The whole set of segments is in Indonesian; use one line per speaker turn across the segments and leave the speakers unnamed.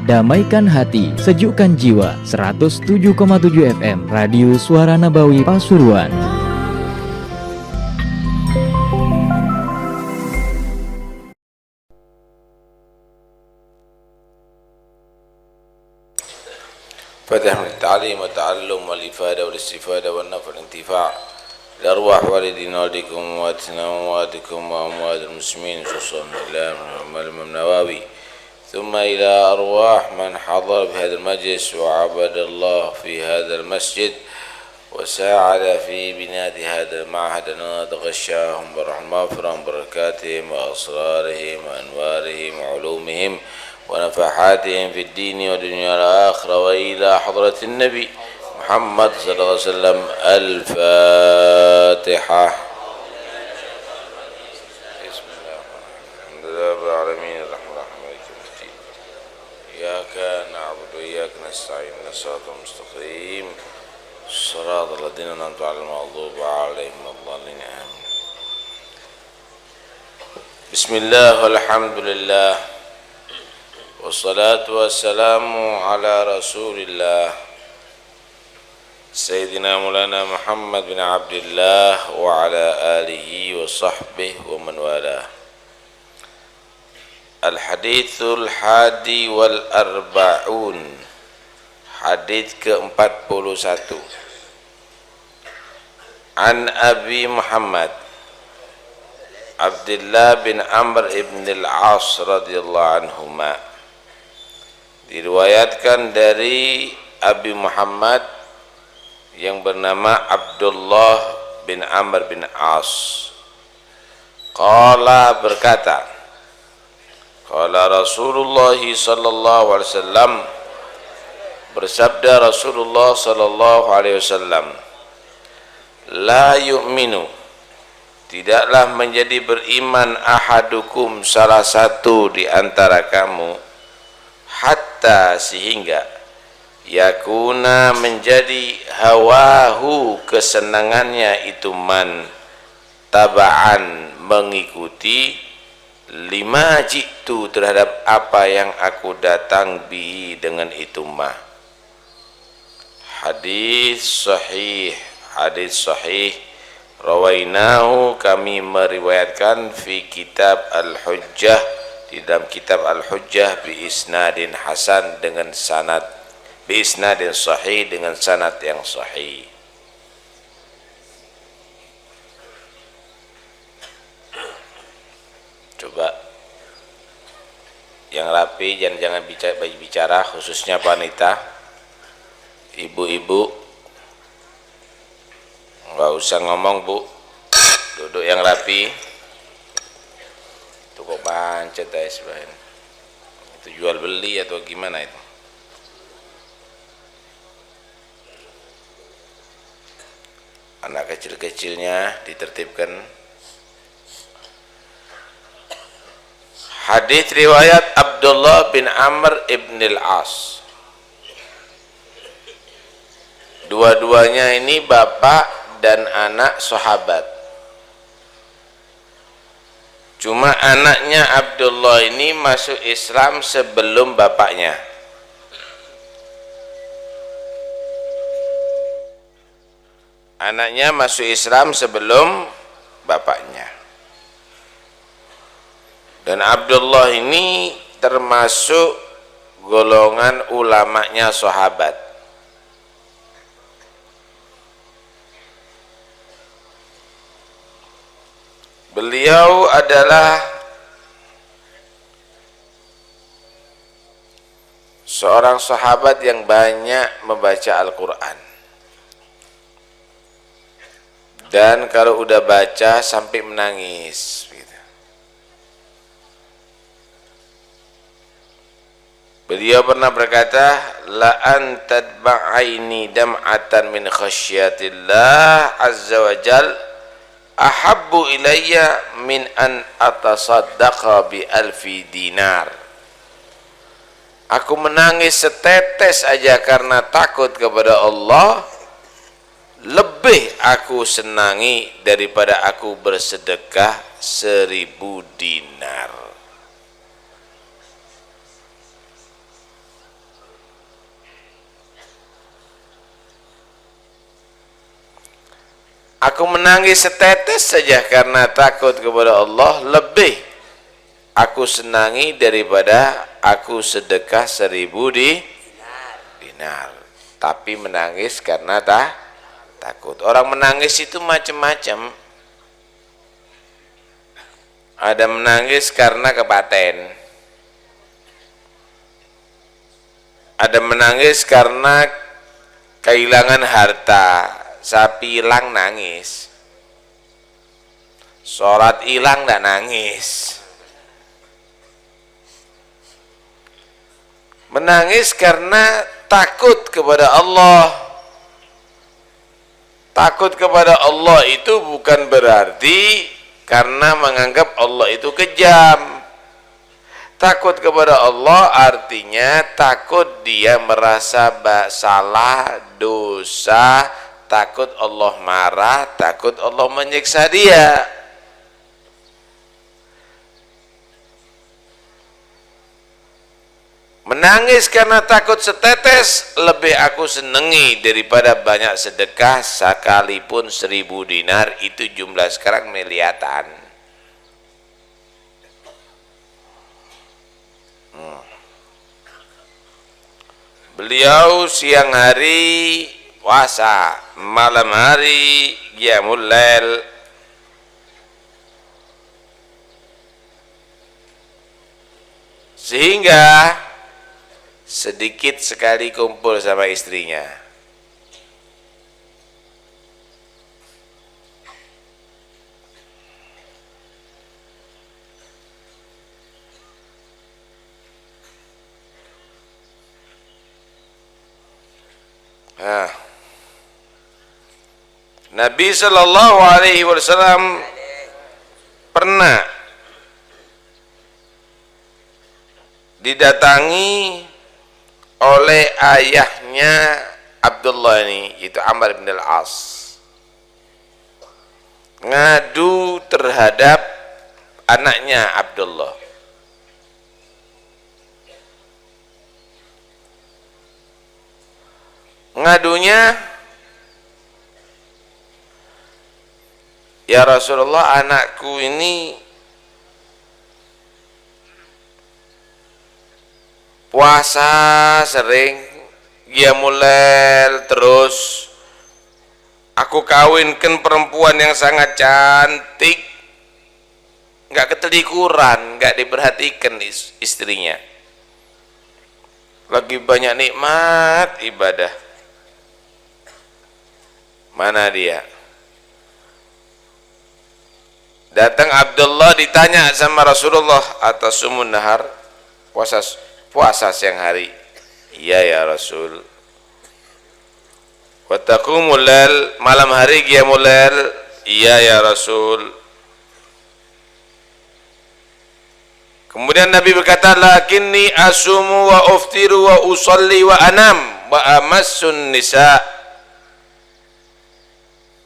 Damaikan hati, sejukkan jiwa. 107,7 FM Radio Suara Nabawi Pasuruan.
فتح من التعليم والتعلم والإفادة والاستفادة والنفع والانتفاع لأرواح والدينا والديكم وأمواتنا وأمواتكم وأموات المسلمين خصوصا إلى الإمام النووي ثم إلى أرواح من حضر بهذا المجلس وعبد الله في هذا المسجد وساعد في بناء هذا المعهد غشاهم برحمة مغفرة وبركاتهم وأسرارهم وأنوارهم وعلومهم ونفحاتهم في الدين والدنيا والآخرة وإلى حضرة النبي محمد صلى الله عليه وسلم. الفاتحة. بسم الله الحمد لله رب العالمين الرحمن الرحيم مالك يوم الدين إياك نعبد وإياك نستعين اهدنا الصراط المستقيم صراط الذين أنعمت عليهم غير المغضوب عليهم ولا الضالين آمين. بسم الله والحمد لله والصلاة والسلام على رسول الله سيدنا مولانا محمد بن عبد الله وعلى آله وصحبه ومن والاه. Al-Hadithul Hadi wal Arba'un, hadits ke-41. An Abi Muhammad Abdullah bin Amr ibn al-As radhiyallahu anhuma, diriwayatkan dari Abi Muhammad yang bernama Abdullah bin Amr bin As. Qala, berkata, qala Rasulullah sallallahu alaihi wasallam, bersabda Rasulullah sallallahu alaihi wasallam, la yu'minu, tidaklah menjadi beriman ahadukum, salah satu di antara kamu, hatta, sehingga yakuna, menjadi hawahu, kesenangannya itu man, taba'an, mengikuti, lima jitu, terhadap apa yang aku datang bihi, dengan itu mah. Hadis sahih, hadis sahih, rawainahu, kami meriwayatkan, fi kitab al-hujjah, di dalam kitab al-hujjah, bi isnadin hasan, dengan sanad, bi isnadin sahih, dengan sanad yang sahih. Coba yang rapi, jangan bicara, khususnya wanita, ibu-ibu, nggak usah ngomong bu, duduk yang rapi. Itu kok pancet ya sebenarnya, itu jual beli atau gimana itu? Anak kecil-kecilnya ditertibkan. Hadis riwayat Abdullah bin Amr ibn al-As. Dua-duanya ini bapak dan anak sahabat. Cuma anaknya Abdullah ini masuk Islam sebelum bapaknya. Anaknya masuk Islam sebelum bapaknya. Dan Abdullah ini termasuk golongan ulamanya sahabat. Beliau adalah seorang sahabat yang banyak membaca Al-Quran. Dan kalau udah baca sampai menangis gitu. Beliau pernah berkata, la antadba'aini dam'atan min khasyatillah azza wa jal ahabbu ilayya min an atasaddaqa bi alfi dinar. Aku menangis setetes aja karena takut kepada Allah, lebih aku senangi daripada aku bersedekah 1000 dinar. Aku menangis setetes saja karena takut kepada Allah, lebih aku senangi daripada aku sedekah 1000 dinar. Tapi menangis karena takut. Orang menangis itu macam-macam. Ada menangis karena kepaten. Ada menangis karena kehilangan harta. Sapi hilang nangis. Sholat hilang tidak nangis. Menangis karena takut kepada Allah. Takut kepada Allah itu bukan berarti karena menganggap Allah itu kejam. Takut kepada Allah artinya takut dia merasa salah, dosa, takut Allah marah, takut Allah menyiksa dia. Menangis karena takut setetes lebih aku senangi daripada banyak sedekah sekalipun 1000 dinar, itu jumlah sekarang miliatan. Beliau siang hari puasa, malam hari qiyamul lail. Sehingga sedikit sekali kumpul sama istrinya. Nabi Shallallahu Alaihi Wasallam pernah didatangi oleh ayahnya Abdullah ini, yaitu Amr bin al-As, ngadu terhadap anaknya Abdullah. Ngadunya, ya Rasulullah, anakku ini puasa sering, qiyamul lail terus, aku kawinkan perempuan yang sangat cantik, nggak ketelikuran, nggak diperhatikan istrinya, lagi banyak nikmat ibadah. Mana dia? Datang Abdullah, ditanya sama Rasulullah, atas sumun nahar, puasa siang hari. Iya ya Rasul. Wa taqumul lail, malam hari qiyamul lail. Iya ya Rasul. Kemudian Nabi berkata, lakinni asumu wa uftiru wa usalli wa anam wa amassun nisa.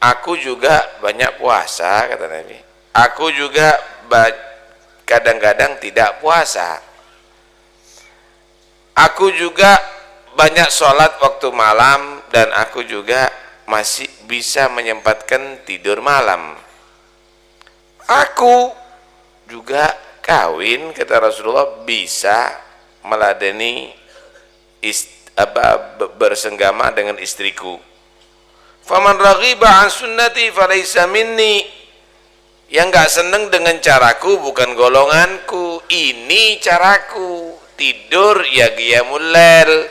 Aku juga banyak puasa, kata Nabi. Aku juga kadang-kadang tidak puasa. Aku juga banyak sholat waktu malam, dan aku juga masih bisa menyempatkan tidur malam. Aku juga kawin, kata Rasulullah, bisa meladeni bersenggama dengan istriku. Faman raghiba an sunnati falaysa minni. Yang gak seneng dengan caraku bukan golonganku. Ini caraku. Tidur ya qiyamul lail,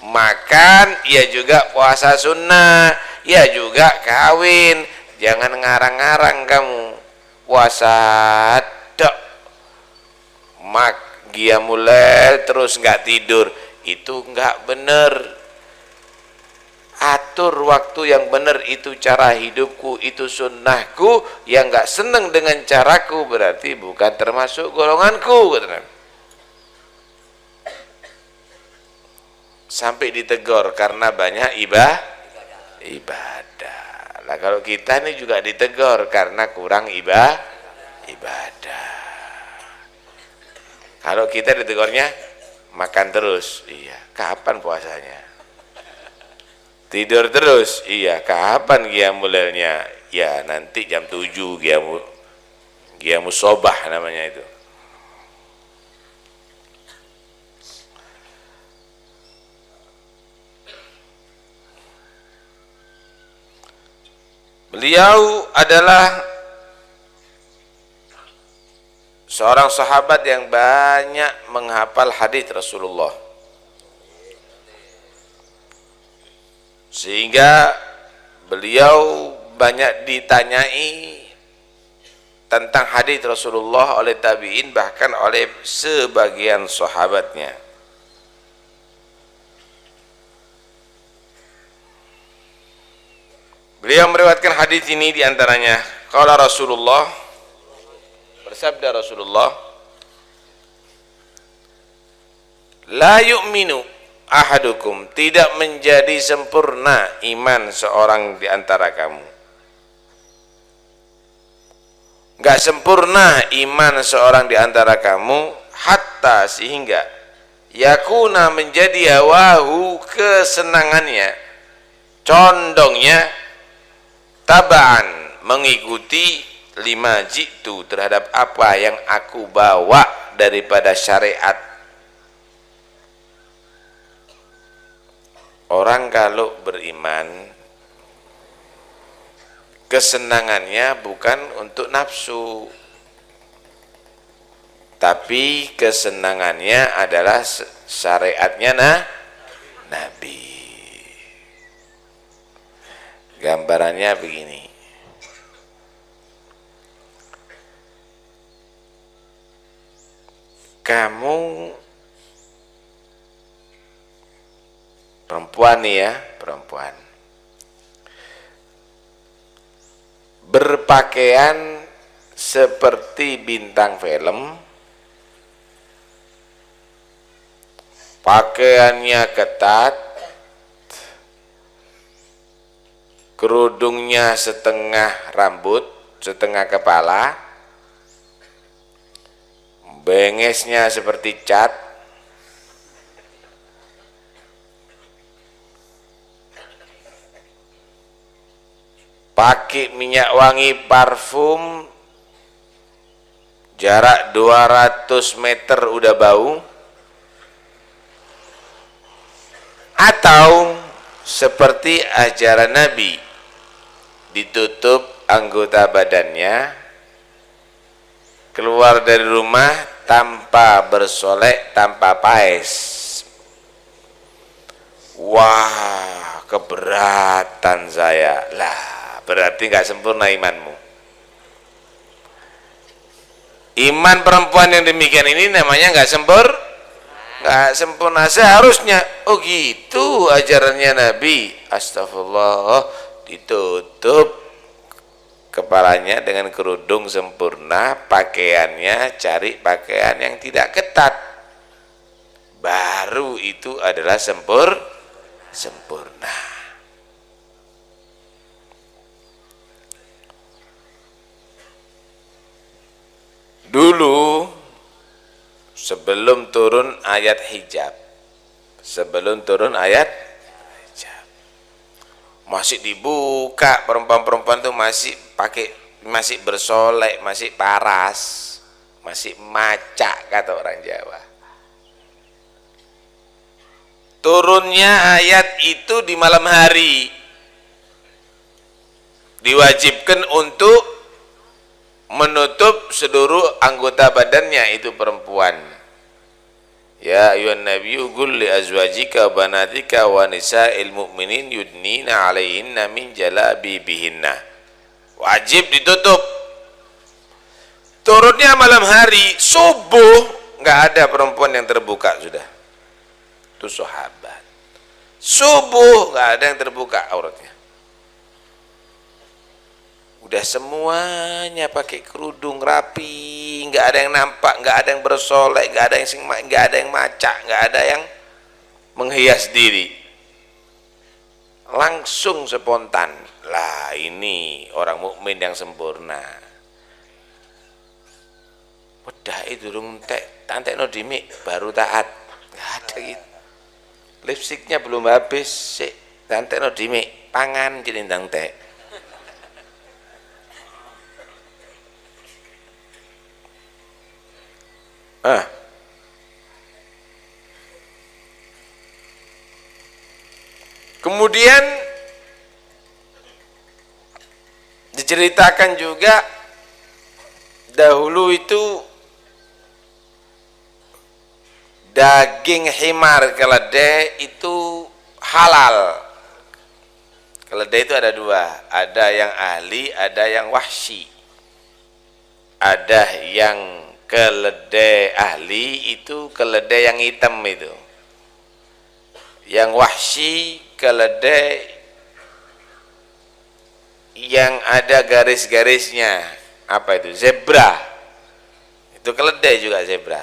makan ya juga puasa sunnah, ya juga kawin. Jangan ngarang-ngarang kamu. Puasa dok, qiyamul lail terus gak tidur. Itu gak bener. Atur waktu yang benar, itu cara hidupku, itu sunnahku. Yang gak seneng dengan caraku berarti bukan termasuk golonganku, kata Nabi. Sampai ditegur karena banyak ibadah. Nah, kalau kita ini juga ditegur karena kurang ibadah. Kalau kita ditegurnya makan terus, iya. Kapan puasanya? Tidur terus, iya. Kapan qiyamul lailnya? Ya nanti jam 7 qiyamul sobah namanya itu. Beliau adalah seorang sahabat yang banyak menghafal hadis Rasulullah, sehingga beliau banyak ditanyai tentang hadis Rasulullah oleh tabi'in, bahkan oleh sebagian sahabatnya. Beliau meriwayatkan hadis ini diantaranya, qala Rasulullah, bersabda Rasulullah, la yu'minu ahadukum, tidak menjadi sempurna iman seorang di antara kamu. Enggak sempurna iman seorang di antara kamu, hatta sehingga yakuna menjadi hawahu kesenangannya, condongnya, tabaan mengikuti lima jitu terhadap apa yang aku bawa daripada syariat. Orang kalau beriman, kesenangannya bukan untuk nafsu, tapi kesenangannya adalah syariatnya Nabi. Gambarannya begini, kamu perempuan nih ya, perempuan berpakaian seperti bintang film, pakaiannya ketat, kerudungnya setengah rambut, setengah kepala, bengesnya seperti cat, pakai minyak wangi parfum, jarak 200 meter udah bau, atau seperti ajaran Nabi, ditutup anggota badannya, keluar dari rumah tanpa bersolek, tanpa paes. Wah, keberatan saya. Lah, berarti nggak sempurna imanmu. Iman perempuan yang demikian ini namanya nggak sempurna. Seharusnya, oh gitu ajarannya Nabi. Astagfirullah. Ditutup kepalanya dengan kerudung sempurna, pakaiannya cari pakaian yang tidak ketat, baru itu adalah sempurna. Dulu sebelum turun ayat hijab, masih dibuka, perempuan-perempuan tuh masih bersolek, masih paras, masih macak kata orang Jawa. Turunnya ayat itu di malam hari, diwajibkan untuk menutup seluruh anggota badannya, itu perempuan. Ya ayuhan nabiyyu qul li azwajika wa banatika wa nisa'il mu'minin yudnina 'alaihinna min jalabibihinna. Wajib ditutup. Turunnya malam hari, subuh enggak ada perempuan yang terbuka sudah. Itu sahabat. Subuh enggak ada yang terbuka auratnya. Udah semuanya pakai kerudung rapi, nggak ada yang nampak, nggak ada yang bersolek, nggak ada yang macak, nggak ada yang menghias diri. Langsung spontan, Lah ini orang mukmin yang sempurna. Wedah itu durung entek, tantekno dimik baru taat. Enggak ada gitu. Lipstiknya belum habis, sik tantekno dimik, pangan cilindang tek. Kemudian diceritakan juga dahulu itu daging himar keledai itu halal. Keledai itu ada dua, ada yang ahli, ada yang wahsy. Ada yang keledai ahli itu keledai yang hitam itu. Yang wahsy keledai yang ada garis-garisnya, apa itu? Zebra. Itu keledai juga zebra.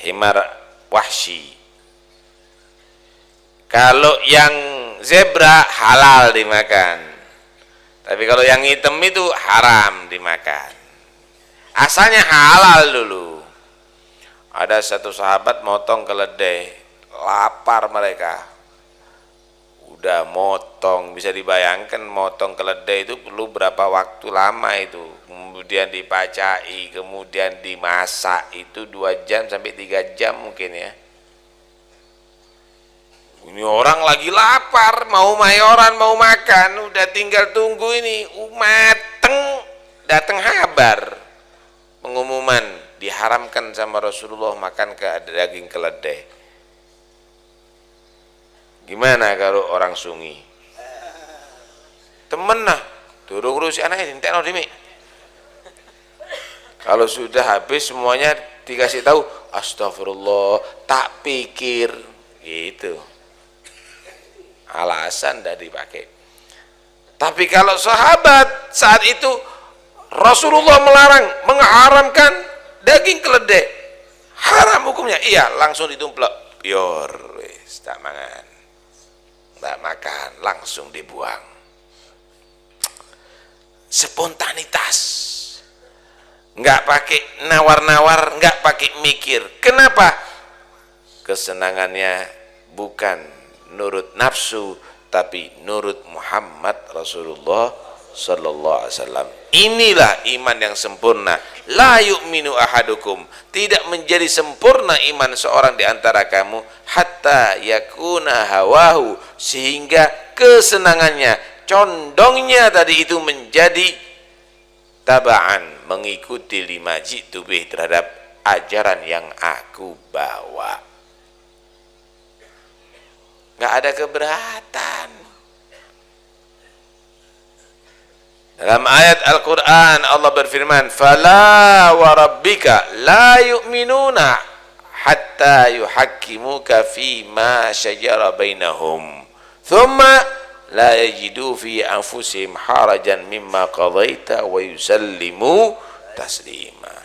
Himar wahsy. Kalau yang zebra halal dimakan. Tapi kalau yang hitam itu haram dimakan. Asalnya halal dulu. Ada satu sahabat motong keledai, lapar mereka. Udah motong, bisa dibayangkan motong keledai itu perlu berapa waktu lama itu. Kemudian dipacai, kemudian dimasak itu 2 jam sampai 3 jam mungkin ya. Ini orang lagi lapar, mau mayoran, mau makan, udah tinggal tunggu ini, mateng, datang kabar pengumuman diharamkan sama Rasulullah makan ke daging keledai. Gimana kalau orang sungi? Temen nah, durung urusi anaknya, entekno dimi. Kalau sudah habis semuanya dikasih tahu, astagfirullah, tak pikir, gitu. Alasan dah dipakai. Tapi kalau sahabat saat itu Rasulullah melarang, mengharamkan daging keledai, haram hukumnya. Iya, langsung ditumplek, biar wis tak mangan, tak makan, langsung dibuang. Spontanitas, nggak pakai nawar-nawar, nggak pakai mikir. Kenapa? Kesenangannya bukan nurut nafsu, tapi nurut Muhammad Rasulullah sallallahu alaihi wasallam. Inilah iman yang sempurna. La yu'minu ahadukum, tidak menjadi sempurna iman seorang di antara kamu hatta yakuna hawahu, sehingga kesenangannya, condongnya tadi itu menjadi tabaan, mengikuti lima jitu bih, terhadap ajaran yang aku bawa. Nggak ada keberatan. Dalam ayat Al-Quran Allah berfirman, fala wa rabbika la yu'minuna hatta yuhakkimuka fima syajara bainahum thumma la yajidu fi anfusihim harajan mimma qadaita wa yusallimu taslima.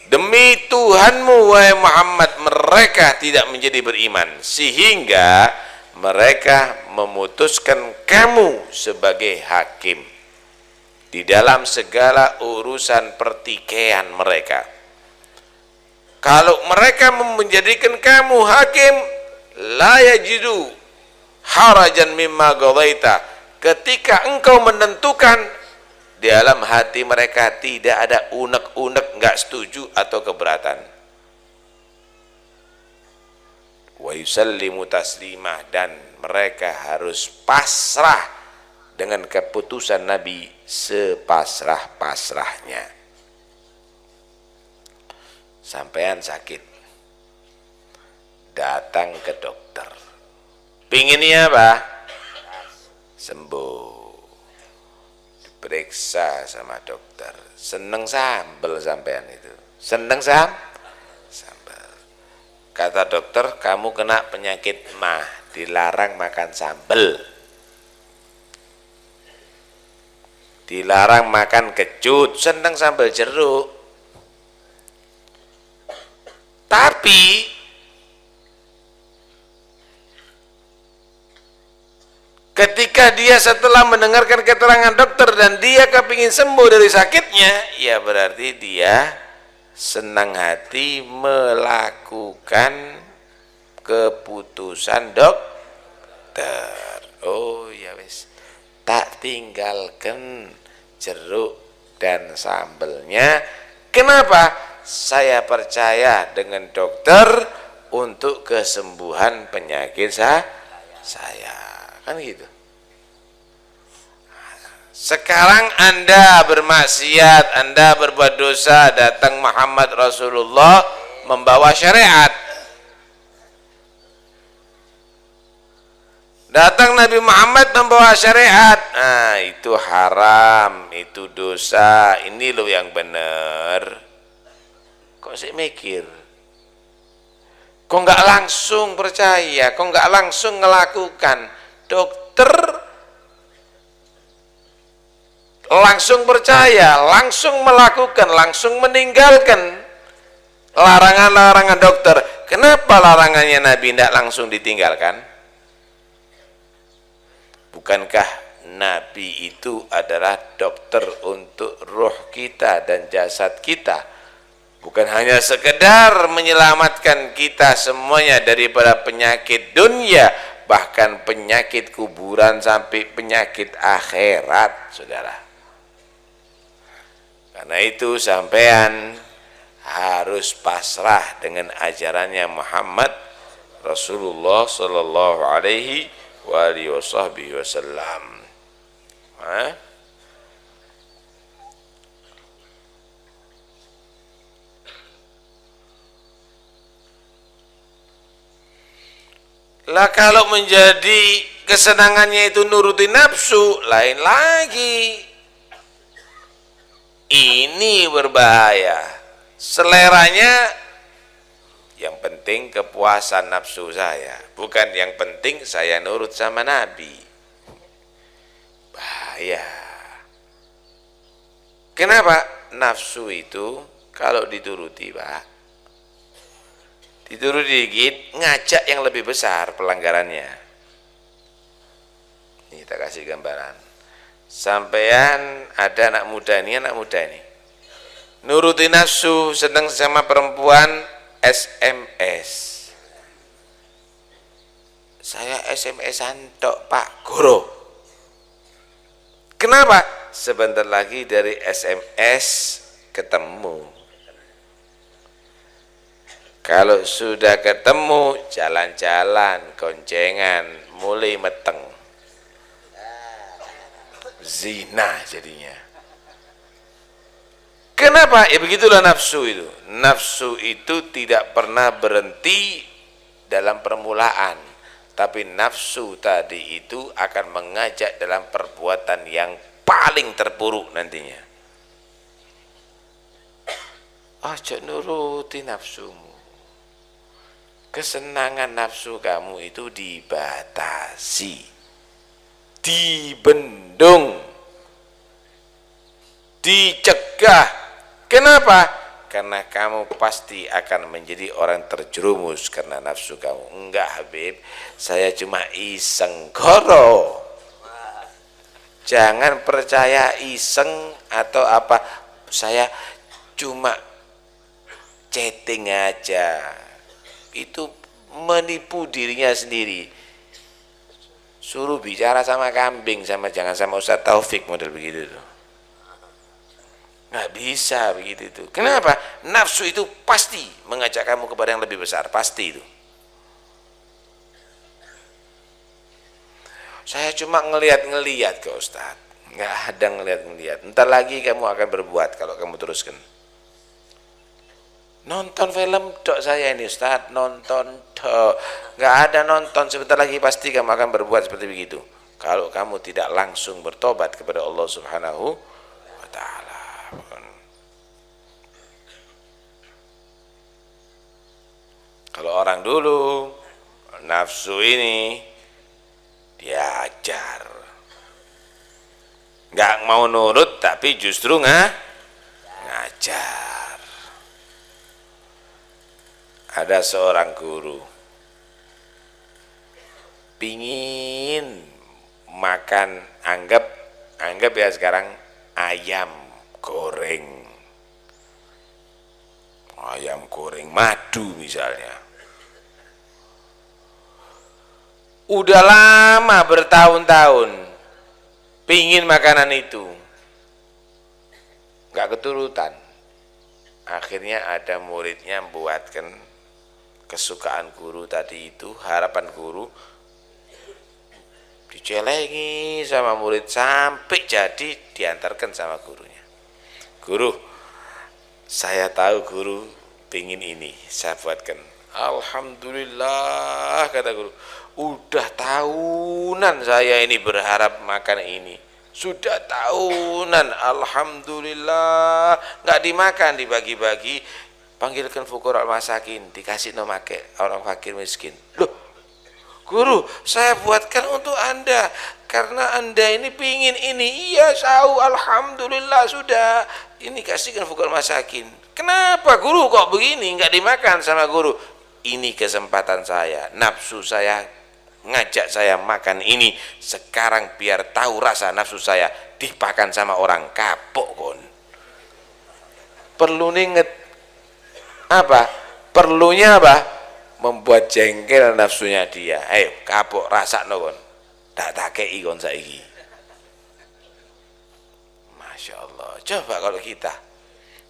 Demi Tuhanmu wahai Muhammad, mereka tidak menjadi beriman sehingga mereka memutuskan kamu sebagai hakim di dalam segala urusan pertikaian mereka. Kalau mereka menjadikan kamu hakim, la yajidu harajan mimma qadaita, ketika engkau menentukan, di dalam hati mereka tidak ada unek-unek, enggak setuju atau keberatan. Wa yusallimu taslimah, dan mereka harus pasrah dengan keputusan Nabi sepasrah-pasrahnya. Sampean sakit, datang ke dokter, pinginnya apa? Sembuh, diperiksa sama dokter. Seneng sambel sampean itu, seneng sambel. Kata dokter, kamu kena penyakit mah, dilarang makan sambel, dilarang makan kecut, seneng sambal jeruk. Tapi Ketika dia setelah mendengarkan keterangan dokter dan dia kepingin sembuh dari sakitnya, ya berarti dia senang hati melakukan keputusan dokter. Oh ya wis, tak tinggalkan jeruk dan sambelnya. Kenapa? Saya percaya dengan dokter untuk kesembuhan penyakit saya. Kan gitu. Sekarang Anda bermaksiat, Anda berbuat dosa, datang Muhammad Rasulullah membawa syariat. Datang Nabi Muhammad membawa syariat. Nah, itu haram, itu dosa. Ini loh yang benar. Kok sih mikir? Kok nggak langsung percaya? Kok nggak langsung ngelakukan? Dokter langsung percaya, langsung melakukan, langsung meninggalkan larangan-larangan dokter. Kenapa larangannya Nabi tidak langsung ditinggalkan? Bukankah Nabi itu adalah dokter untuk roh kita dan jasad kita? Bukan hanya sekedar menyelamatkan kita semuanya daripada penyakit dunia, bahkan penyakit kuburan sampai penyakit akhirat, saudara. Karena itu sampean harus pasrah dengan ajarannya Muhammad Rasulullah sallallahu alaihi wasallam. Lah kalau menjadi kesenangannya itu nuruti nafsu, lain lagi. Ini berbahaya. Seleranya yang penting kepuasan nafsu saya, bukan yang penting saya nurut sama Nabi. Bahaya. Kenapa? Nafsu itu kalau dituruti, Pak, dituruti dikit, ngajak yang lebih besar pelanggarannya. Ini kita kasih gambaran. Sampean ada anak muda ini, nuruti nafsu, senang sama perempuan, SMS. Saya SMS-an tok Pak Guru. Kenapa? Sebentar lagi dari SMS ketemu. Kalau sudah ketemu, jalan-jalan, goncengan, mulai meteng. Zina jadinya. Kenapa? Ya begitulah nafsu itu. Nafsu itu tidak pernah berhenti dalam permulaan, tapi nafsu tadi itu akan mengajak dalam perbuatan yang paling terburuk nantinya. Aja nuruti nafsumu. Kesenangan nafsu kamu itu dibatasi, dibendung, dicegah. Kenapa? Karena kamu pasti akan menjadi orang terjerumus karena nafsu kamu. Enggak Habib, saya cuma iseng goro. Jangan percaya iseng atau apa, saya cuma chatting aja. Itu menipu dirinya sendiri. Suruh bicara sama kambing, jangan sama Ustaz Taufik model begitu tuh. Nggak bisa begitu itu. Kenapa? Nafsu itu pasti mengajak kamu kepada yang lebih besar, pasti itu. Saya cuma ngelihat ke Ustaz, nggak ada ngelihat. Ntar lagi kamu akan berbuat kalau kamu teruskan. Nonton film dok saya ini Ustaz, nonton dok. Nggak ada nonton, sebentar lagi pasti kamu akan berbuat seperti begitu. Kalau kamu tidak langsung bertobat kepada Allah Subhanahu wa Ta'ala. Kalau orang dulu nafsu ini diajar, nggak mau nurut tapi justru ngajar. Ada seorang guru pingin makan, anggap ya sekarang ayam goreng madu misalnya. Udah lama bertahun-tahun pingin makanan itu, nggak keturutan. Akhirnya ada muridnya buatkan kesukaan guru tadi itu, harapan guru, dicelengi sama murid sampai jadi diantarkan sama gurunya. Guru, saya tahu guru pingin ini, saya buatkan. Alhamdulillah, kata guru, udah tahunan saya ini berharap makan ini. Sudah tahunan, alhamdulillah, nggak dimakan, dibagi-bagi, panggilkan fuqara masakin, dikasih no make orang fakir miskin. Loh, guru, saya buatkan untuk Anda karena Anda ini pingin ini. Iya, tahu, alhamdulillah, sudah. Ini kasihkan fuqara masakin. Kenapa guru kok begini, nggak dimakan sama guru? Ini kesempatan saya, nafsu saya ngajak saya makan ini. Sekarang biar tahu rasa nafsu saya, dipakan sama orang kapok kon. Perlu inget apa? Perlunya apa? Membuat jengkel nafsunya dia. Ayo kapok rasa no kon. Tak kei kon saiki. Masya Allah. Coba kalau kita,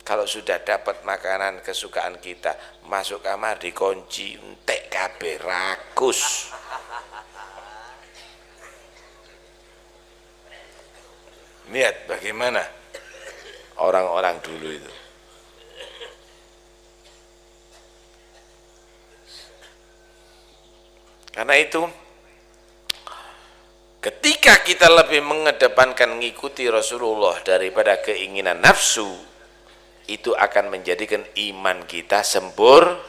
kalau sudah dapat makanan kesukaan kita, masuk kamar dikunci, entek kabeh rakus. Lihat bagaimana orang-orang dulu itu. Karena itu, ketika kita lebih mengedepankan mengikuti Rasulullah daripada keinginan nafsu, itu akan menjadikan iman kita sempurna.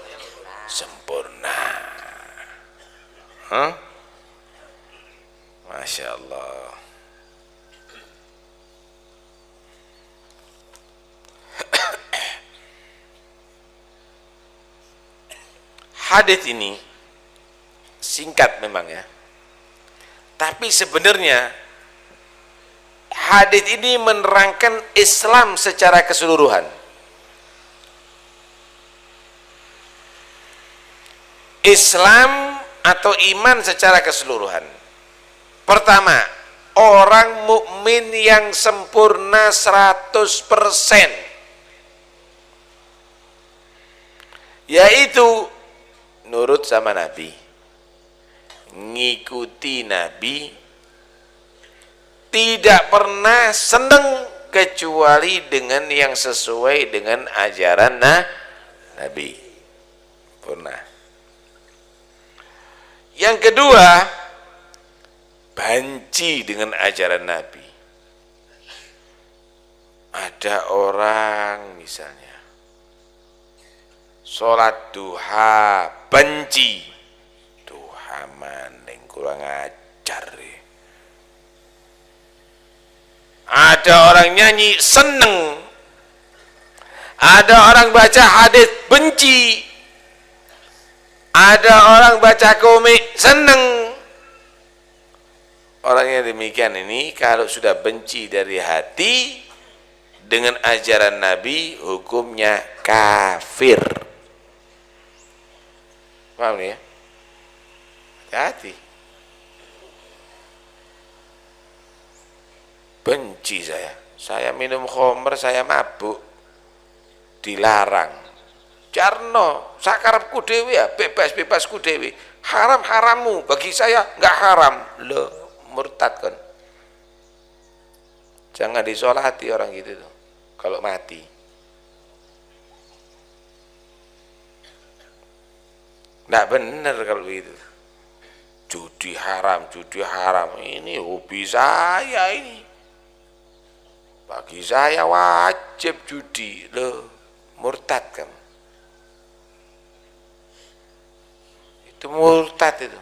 Masya Allah. Hadits ini singkat memang ya, tapi sebenarnya hadits ini menerangkan Islam secara keseluruhan. Islam atau iman secara keseluruhan. Pertama, orang mukmin yang sempurna 100%, yaitu nurut sama Nabi, ngikuti Nabi, tidak pernah seneng kecuali dengan yang sesuai dengan ajaran Nabi. Pernah. Yang kedua, benci dengan ajaran Nabi. Ada orang misalnya sholat duha benci, duha maning kurang ajar ya. Ada orang nyanyi seneng, ada orang baca hadis benci, ada orang baca komik seneng. Orangnya demikian ini kalau sudah benci dari hati dengan ajaran Nabi, hukumnya kafir. Paham nih ya? Hati-hati. Benci saya minum khamr, saya mabuk, dilarang. Jarno, sakarepku dhewe ya, bebas-bebasku dhewe. Haram-harammu, bagi saya enggak haram. Loh, murtad kan. Jangan disolati orang gitu tuh, kalau mati. Nggak benar kalau begitu. Judi haram. Ini hobi saya ini. Bagi saya wajib judi. Loh, murtad kamu. Itu murtad itu.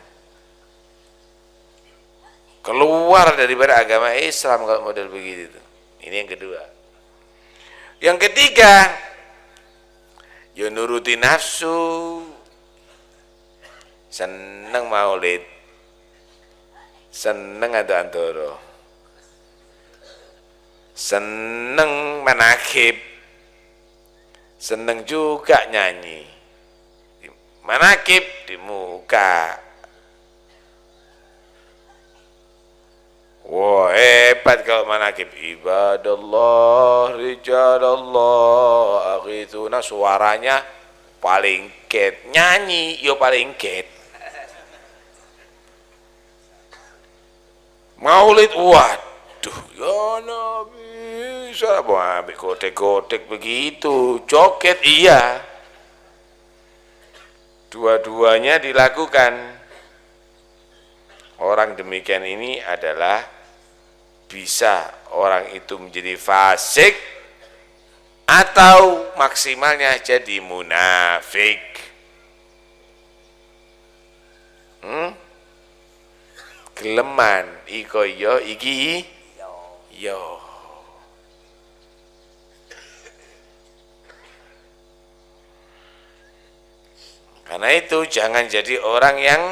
Keluar daripada agama Islam kalau model begitu. Ini yang kedua. Yang ketiga, ya nuruti nafsu. Seneng maulid, Seneng atau antoro? Seneng manakib, seneng juga nyanyi. Manakib di muka. Wah, hebat kalau manakib. Ibadallah, rijalallah, aghithuna, suaranya paling ket, nyanyi yo paling ket. Maulid, waduh, ya Nabi, siapa ambil kotek-kotek begitu, joget, iya. Dua-duanya dilakukan. Orang demikian ini adalah bisa orang itu menjadi fasik atau maksimalnya jadi munafik. Geleman iko yo iki yo. Karena itu jangan jadi orang yang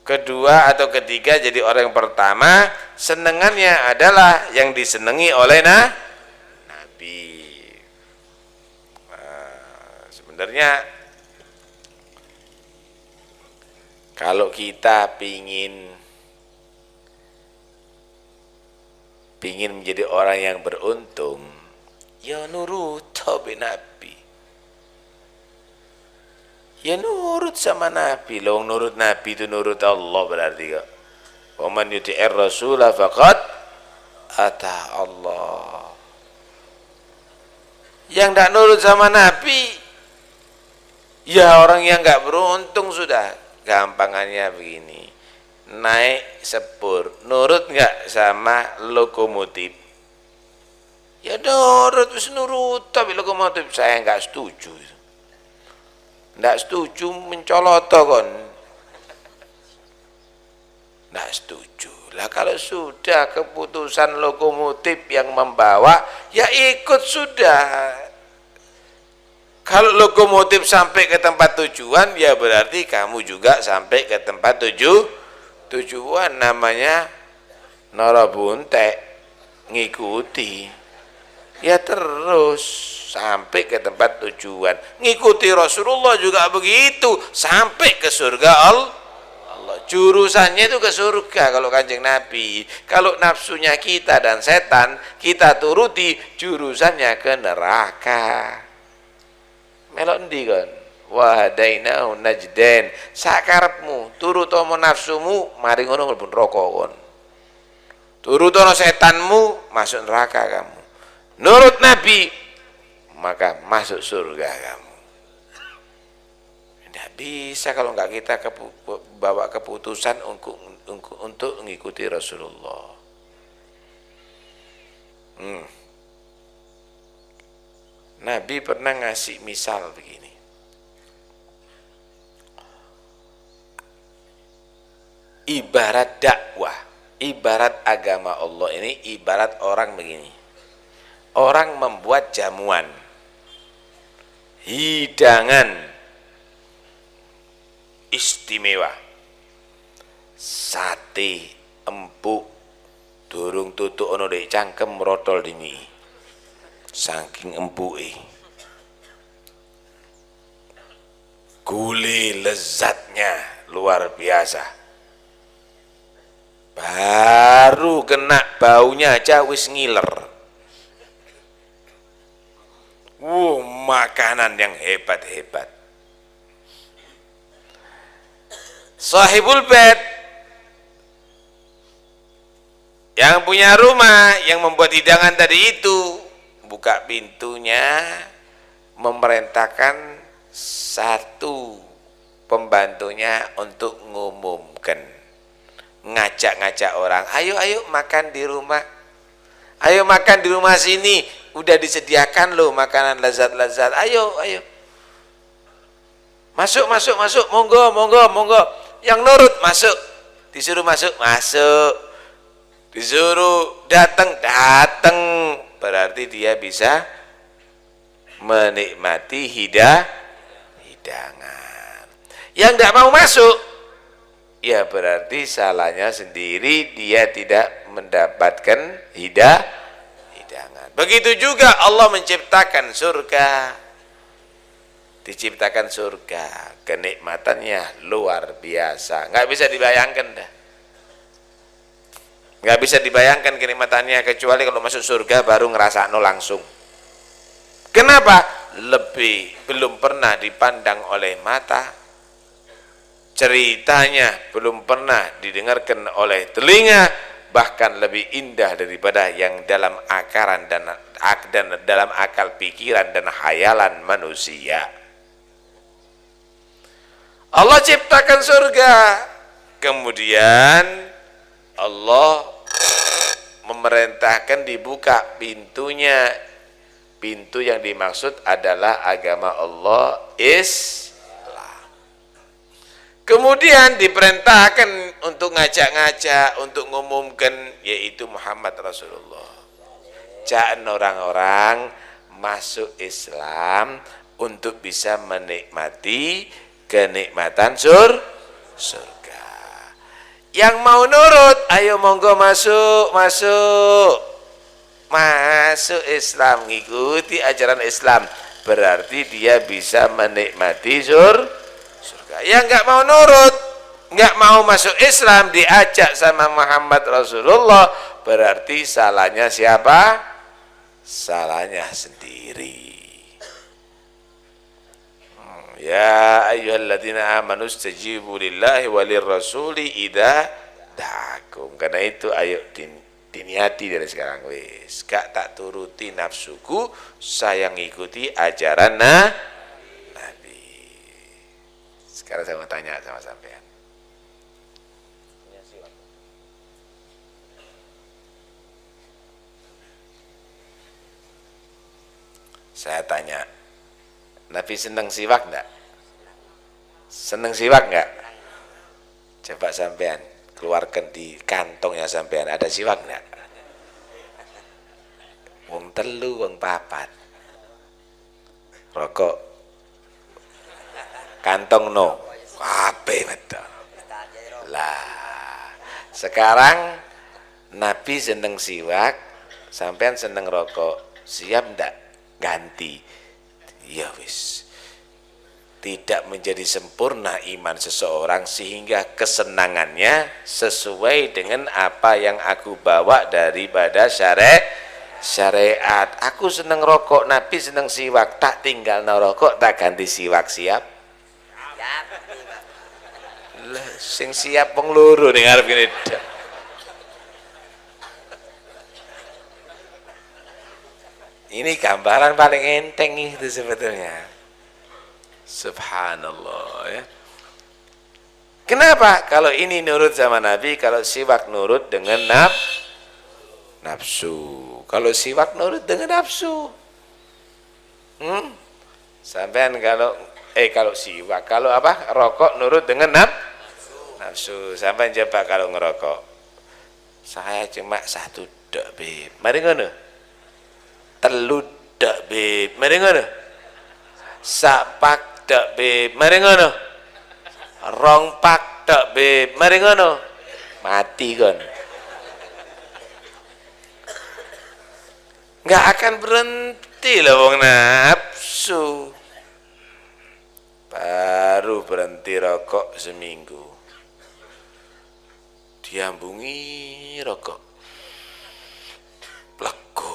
kedua atau ketiga, jadi orang yang pertama senengannya adalah yang disenangi oleh Nabi. Sebenarnya kalau kita pingin menjadi orang yang beruntung, ya nurut be Nabi. Ya nurut sama Nabi. Loh, nurut Nabi itu nurut Allah berarti kok. Wa man yuti'ir rasula faqad ata Allah. Yang tidak nurut sama Nabi, ya orang yang nggak beruntung sudah. Gampangannya begini, naik sepur, nurut nggak sama lokomotif? Ya nurut, nurut, tapi lokomotif saya nggak setuju. Nggak setuju mencolot kon. Nggak setuju. Lah kalau sudah keputusan lokomotif yang membawa, ya ikut sudah. Kalau lokomotif sampai ke tempat tujuan, ya berarti kamu juga sampai ke tempat tujuan. Namanya narabuntek, ngikuti. Ya terus sampai ke tempat tujuan. Ngikuti Rasulullah juga begitu, sampai ke surga Allah. Jurusannya itu ke surga kalau Kanjeng Nabi. Kalau nafsunya kita dan setan kita turuti, jurusannya ke neraka. Melok ndi kon? Wa hadainahu najdain. Sakarepmu, turut ana nafsumu, mari ngono mlebu neraka kon. Turut ana setanmu, masuk neraka kamu. Nurut Nabi, maka masuk surga kamu. Tidak bisa kalau enggak kita bawa keputusan untuk mengikuti Rasulullah. Nabi pernah ngasih misal begini. Ibarat dakwah, ibarat agama Allah ini ibarat orang begini. Orang membuat jamuan, hidangan istimewa, sate, empuk, durung tutuk ono dek cangkem rotol dini, saking empuke, gule lezatnya luar biasa, baru kena baunya aja wis ngiler. Makanan yang hebat-hebat. Sahibul bait, yang punya rumah, yang membuat hidangan tadi itu, buka pintunya, memerintahkan satu pembantunya untuk ngumumkan, ngajak-ngajak orang, ayo makan di rumah, ayo makan di rumah sini, udah disediakan loh makanan lezat-lezat, ayo masuk, monggo, yang nurut masuk, disuruh masuk, disuruh datang, berarti dia bisa menikmati hidangan. Yang tidak mau masuk, ya berarti salahnya sendiri, dia tidak mendapatkan hidangan. Begitu juga Allah menciptakan surga. Diciptakan surga, kenikmatannya luar biasa, nggak bisa dibayangkan dah. Nggak bisa dibayangkan kenikmatannya, kecuali kalau masuk surga baru ngerasa langsung. Kenapa? Belum pernah dipandang oleh mata, ceritanya belum pernah didengarkan oleh telinga, bahkan lebih indah daripada yang dalam akaran dan dalam akal pikiran dan khayalan manusia. Allah ciptakan surga, kemudian Allah memerintahkan dibuka pintunya. Pintu yang dimaksud adalah agama Allah Islam. Kemudian diperintahkan untuk ngajak-ngajak, untuk ngumumkan, yaitu Muhammad Rasulullah. Jangan orang-orang masuk Islam untuk bisa menikmati kenikmatan surga. Yang mau nurut, ayo monggo masuk Islam, ngikuti ajaran Islam, berarti dia bisa menikmati surga. Yang nggak mau nurut, nggak mau masuk Islam, diajak sama Muhammad Rasulullah, berarti salahnya siapa? Salahnya sendiri. Ya ayyuhalladzina amanu istajibu lillahi walir rasuli idza da'akum. Karena itu ayo diniati dari sekarang, wis gak tak turuti nafsuku, saya ngikuti ajaran Nabi. Sekarang saya mau tanya sama sampean. Saya tanya, Nabi seneng siwak enggak? Seneng siwak enggak? Coba sampean keluarkan di kantongnya sampean, ada siwak enggak? Wong telu, wong papat. Rokok. Kantong no. Kabeh betul. Lah, sekarang Nabi seneng siwak, sampean seneng rokok. Siap enggak ganti? Ya wis, tidak menjadi sempurna iman seseorang sehingga kesenangannya sesuai dengan apa yang aku bawa daripada syariat. Aku seneng rokok, Nabi seneng siwak, tak tinggal rokok, tak ganti siwak. Siap? Lah, sing siap wong loro ning arep kene. Ini gambaran paling enteng itu sebetulnya. Subhanallah ya. Kenapa? Kalau ini nurut sama Nabi, kalau siwak nurut dengan nafsu. Kalau siwak nurut dengan nafsu. Sampean kalau siwak, kalau apa? Rokok nurut dengan nafsu. Sampean coba kalau ngerokok. Saya cuma satu dok, Beb. Mari ngono. Telu dak, Beb, mari ngono. Sapak dak, Beb, mari ngono. Rong pak dak, Beb, mari ngono. Mati kon. Nggak akan berhenti loh wong nafsu. Baru berhenti rokok seminggu, diambungi rokok, lego.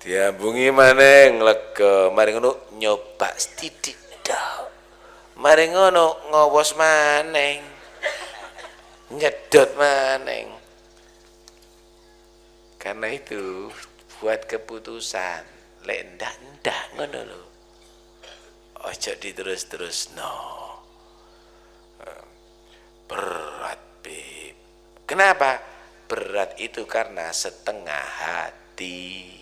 Diambungi maneng lega, mari ngono nyoba sithik dak. Mari ngono ngowos maneng. Nyedot maneng. Karena itu buat keputusan, lek ndak ngono lho. Ojo diterus-terus no. Berat, Beb. Kenapa? Berat itu karena setengah hati.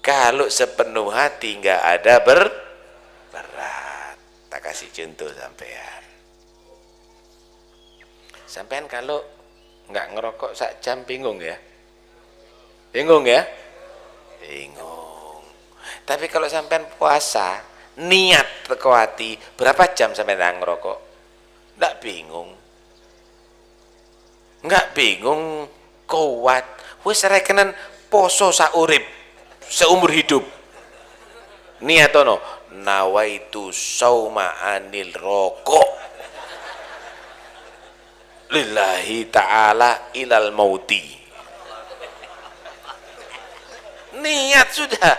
Kalau sepenuh hati nggak ada berat. Tak kasih contoh sampean. Sampean kalau nggak ngerokok sak jam bingung ya? Bingung ya? Bingung. Tapi kalau sampean puasa, niat teko hati, berapa jam sampean ngerokok? Nggak bingung. Nggak bingung, kuat. Wis rekenan poso saurip, seumur hidup. Niatono, nawaitu sauma anil rokok. Lillahi ta'ala ilal mauti. Niat sudah.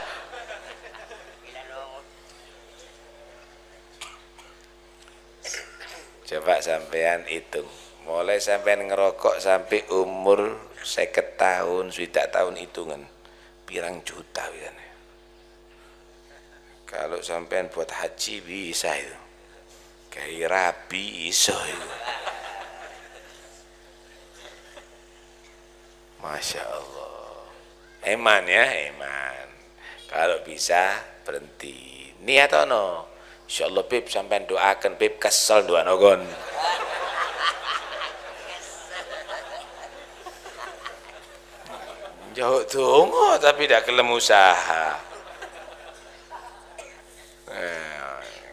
Coba sampean hitung, mulai sampean ngerokok sampai umur 50 tahun, 20 tahun hitungan pirang juta kan. Kalau sampean buat haji bisa itu, kayak rabi iso itu. Masya Allah. Eman ya, eman. Kalau bisa berhenti. Niat ono. Insyaallah Bib sampean doakan Bib kesel doa nogon. Jauh tunggu tapi tidak kelem usaha.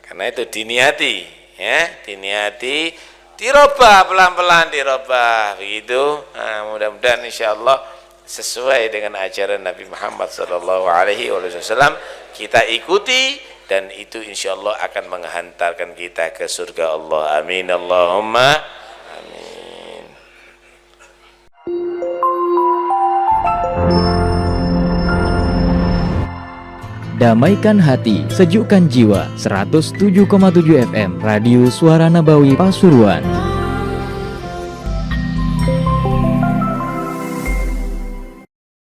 Karena itu diniati, ya, diniati, dirubah pelan-pelan, dirubah begitu. Nah, mudah-mudahan insyaallah sesuai dengan ajaran Nabi Muhammad SAW kita ikuti, dan itu insyaallah akan menghantarkan kita ke surga Allah. Amin Allahumma amin.
Damaikan hati, sejukkan jiwa. 107,7 FM Radio Suara Nabawi Pasuruan.